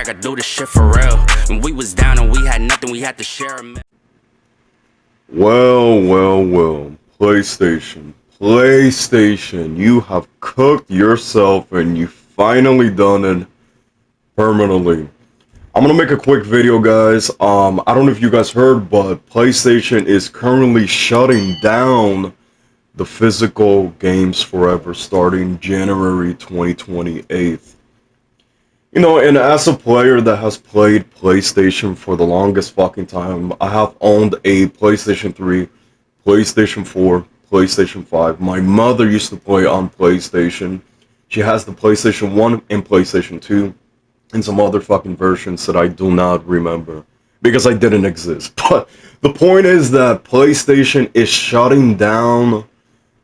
could do this shit for real. When we was down and we had nothing, we had to share a Well, PlayStation, you have cooked yourself and you finally done it permanently. I'm gonna make a quick video, guys. I don't know if you guys heard, but PlayStation is currently shutting down the physical games forever starting January 2028. You know, and as a player that has played PlayStation for the longest fucking time, I have owned a PlayStation 3, PlayStation 4, PlayStation 5. My mother used to play on PlayStation. She has the PlayStation 1 and PlayStation 2 and some other fucking versions that I do not remember because I didn't exist. But the point is that PlayStation is shutting down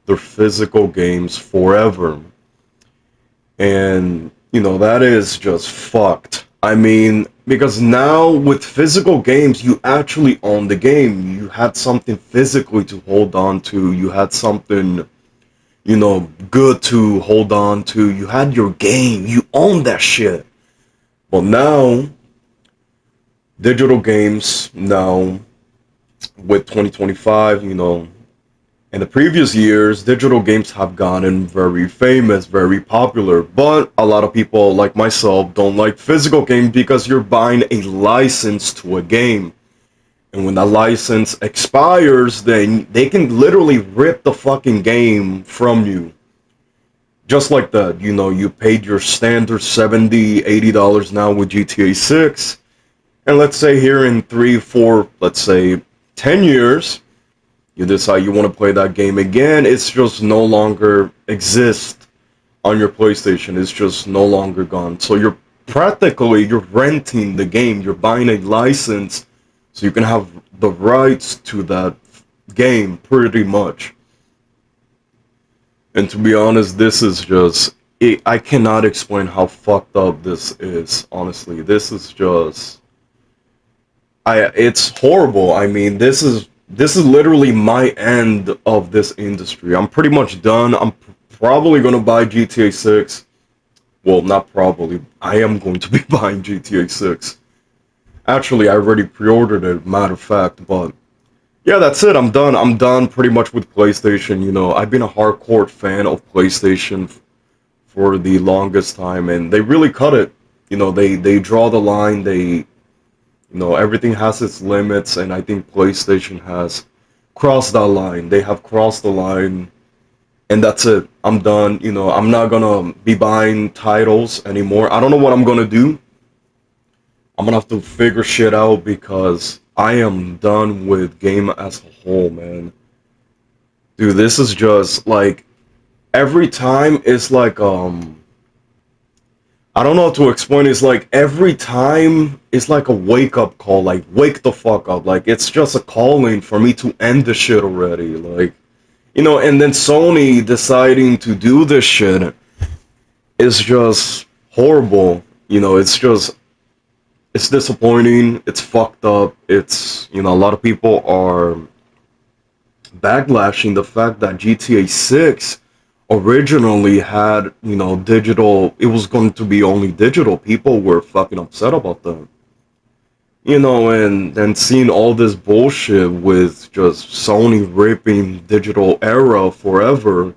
their physical games forever. And, you know, that is just fucked. I mean, because now with physical games, you actually own the game. You had something physically to hold on to. You had something, you know, good to hold on to. You had your game. You owned that shit. Well, now, digital games, now, with 2025, you know, in the previous years, digital games have gotten very famous, very popular, but a lot of people like myself don't like physical games because you're buying a license to a game. And when that license expires, then they can literally rip the fucking game from you. Just like that, you know, you paid your standard $70, $80 now with GTA 6, and let's say here in 3, 4, let's say 10 years, you decide you want to play that game again, it's just no longer exist on your PlayStation. It's just no longer gone. So you're renting the game. You're buying a license so you can have the rights to that game pretty much. And to be honest, this is just I cannot explain how fucked up this is. Honestly, this is just it's horrible. I mean, this is literally my end of this industry. I'm pretty much done. I'm probably going to buy GTA 6. Well, not probably. I am going to be buying GTA 6. Actually, I already pre-ordered it, matter of fact. But yeah, that's it. I'm done. I'm done pretty much with PlayStation. You know, I've been a hardcore fan of PlayStation for the longest time, and they really cut it. You know, they draw the line. You know, everything has its limits, and I think PlayStation has crossed that line. They have crossed the line, and that's it. I'm done. You know, I'm not gonna be buying titles anymore. I don't know what I'm gonna do. I'm gonna have to figure shit out because I am done with game as a whole, man. Dude, this is just like every time it's like I don't know how to explain. It's like every time it's like a wake up call. Like wake the fuck up. Like it's just a calling for me to end the shit already. Like, you know. And then Sony deciding to do this shit is just horrible. You know, it's disappointing. It's fucked up. It's, you know, a lot of people are backlashing the fact that GTA 6 originally had, you know, digital. It was going to be only digital. People were fucking upset about that. You know, and then seeing all this bullshit with just Sony ripping digital era forever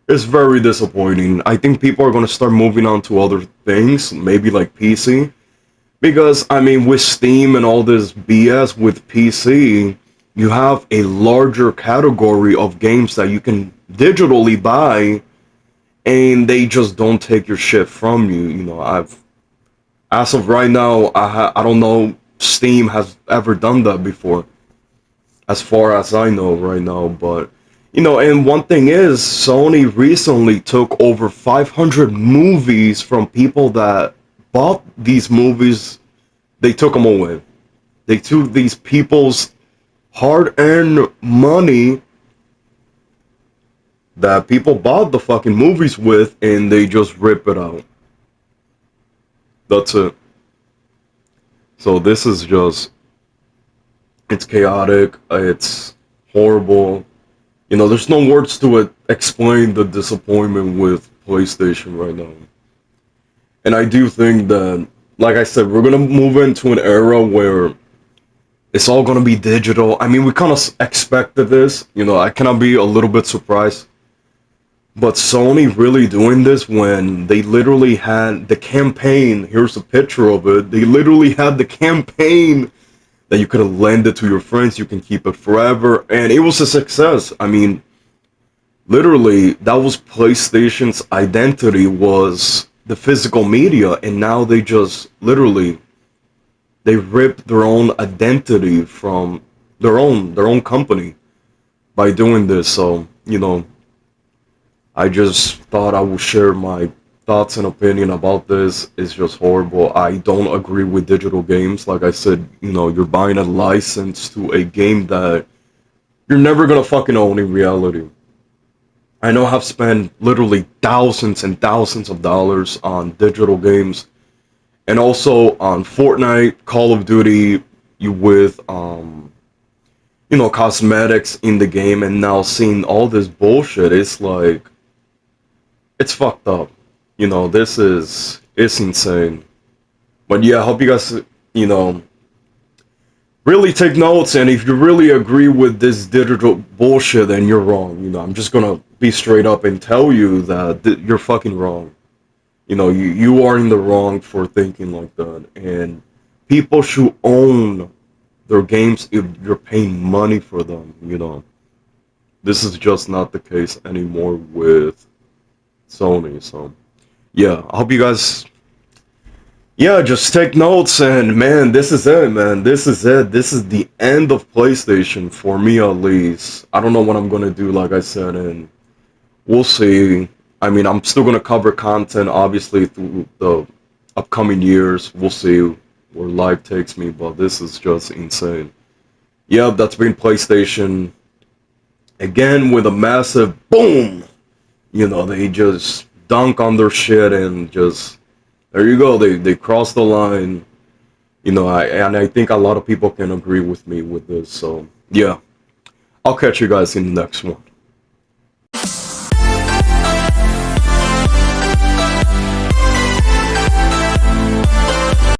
is very disappointing. I think people are going to start moving on to other things, maybe like PC. Because, I mean, with Steam and all this BS with PC, you have a larger category of games that you can digitally buy, and they just don't take your shit from you. You know, as of right now, I don't know Steam has ever done that before, as far as I know right now. But, you know, and one thing is, Sony recently took over 500 movies from people that bought these movies. They took them away. They took these people's hard-earned money that people bought the fucking movies with, and they just rip it out. That's it. So this is just, it's chaotic, it's horrible. You know, there's no words to it explain the disappointment with PlayStation right now. And I do think that like I said, we're gonna move into an era where it's all gonna be digital. I mean, we kind of expected this. You know, I cannot be a little bit surprised. But Sony really doing this when they literally had the campaign. Here's a picture of it. They literally had the campaign that you could have lent it to your friends. You can keep it forever, and it was a success. I mean, literally, that was PlayStation's identity was the physical media, and now they just literally they ripped their own identity from their own company by doing this. So I just thought I would share my thoughts and opinion about this. It's just horrible. I don't agree with digital games. Like I said, you're buying a license to a game that you're never gonna fucking own in reality. I know I've spent literally thousands and thousands of dollars on digital games and also on Fortnite, Call of Duty, you with cosmetics in the game, and now seeing all this bullshit, it's like it's fucked up. This is it's insane. But yeah, I hope you guys, you know, really take notes. And if you really agree with this digital bullshit, then you're wrong. I'm just gonna be straight up and tell you that you're fucking wrong. You are in the wrong for thinking like that. And people should own their games if you're paying money for them. This is just not the case anymore with Sony. So yeah, I hope you guys, yeah, just take notes. And man, this is it, man. This is it. This is the end of PlayStation for me, at least. I don't know what I'm gonna do, like I said, and we'll see. I mean, I'm still gonna cover content, obviously, through the upcoming years. We'll see where life takes me, but this is just insane. Yep, that's been PlayStation again with a massive boom. They just dunk on their shit and just there you go. They cross the line. I think a lot of people can agree with me with this. So yeah, I'll catch you guys in the next one.